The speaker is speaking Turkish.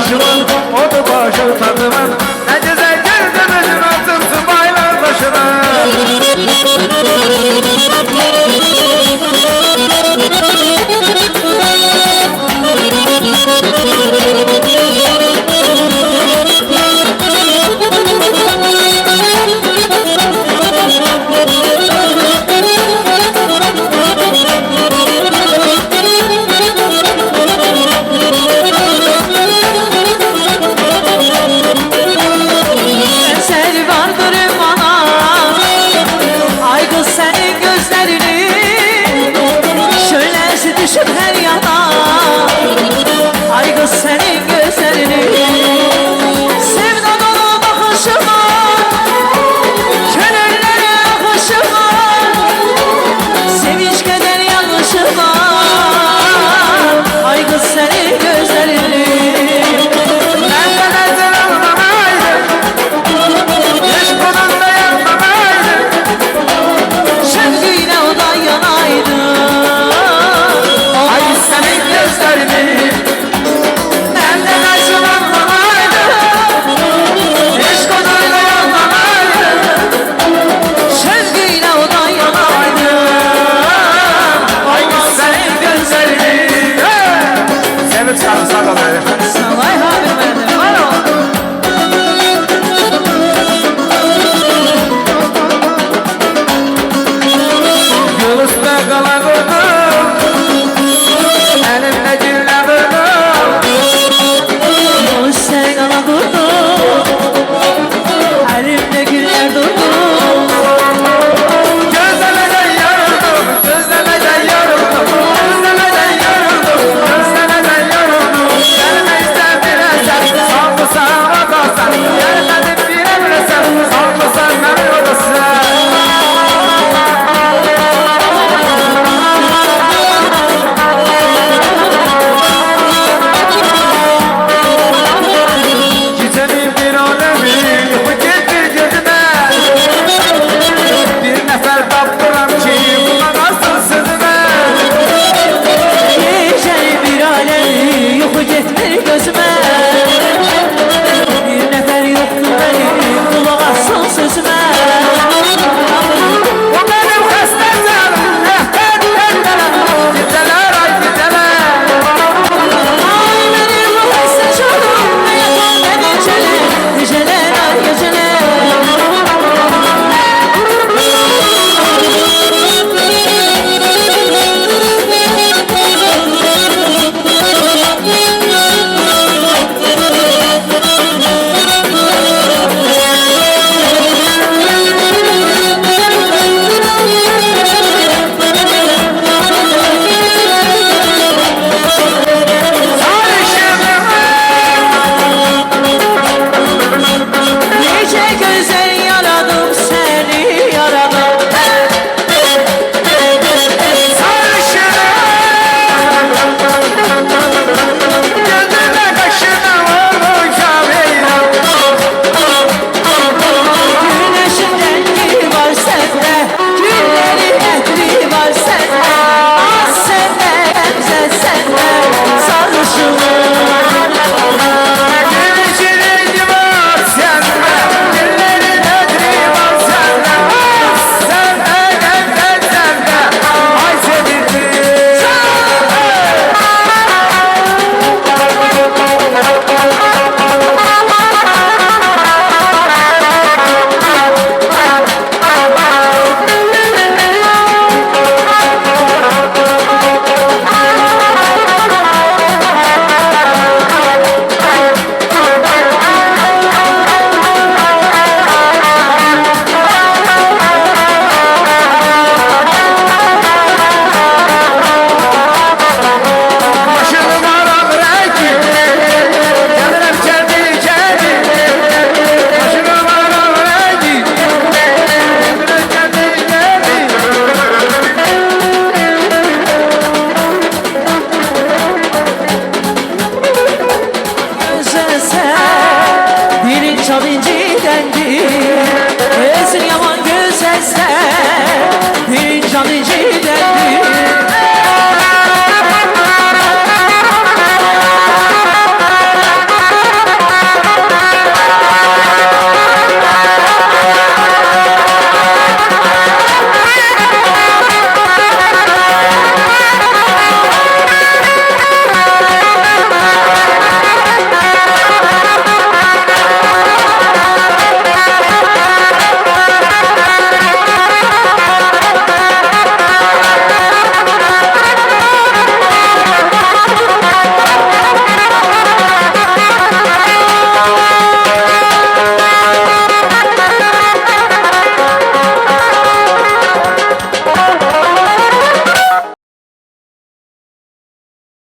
başımın, odu başı tadımın. Ne güzel gördüm özüm attım subaylar başına. Düşüp her yana ay kız senin gözlerini sevda dolu bakışıma könüllere akışıma sevinç keder yanlışıma ay kız senin gözlerini Ben sana sarılmamaydım, hiç bunun da yanmamaydım. şevkiyle o da yanaydı. Benden aşılanmamaydı, hiç konuyla yanmamaydı. Şevkiyle o da yanaydı. Ay kız senin gözlerini. Sevip sarılsak olayım. Salay abi benim var o. Yıldızda kalan kurdum, elimde gülle kurdum. Yol üstte kala durdu, elimde güller durdu. Gözlemeden yoruldum, gözlemeden yoruldum, gözlemeden yoruldum, gözlemeden yoruldum. Gelmezsen bilesem, salmışsan odasın. Gelmedim bilemezsem, salmışsan beni odasın. Gecenin bir alemi, bu getir gözüme. Bir nefer taptıram ki, buna nasıl sözüme. Geceli bir alemi yuhu getmir gözüme. Bir nefer yoktu benim kulak assın sözüme. Bu benim hasta canım, geceler ay geceler. Ay benim bu hasta canım, ne yapan ne geceler, geceler ay geceler. Nice güzel yaradım seni yaradım. Gözüme kaşına vurmuş ağabeyim. Güneşin rengi var sende, güllerin etri var sende. Az sende, emze sende, sarışınım. Gülüşün var sende, güllerin ödri var sende. Sende, ay sevindim. Başını varan rengi, gelirim kendi kendi. Başını varan rengi, gelirim kendi kendi. Gözelse dilin çal incidendi. Esin yaman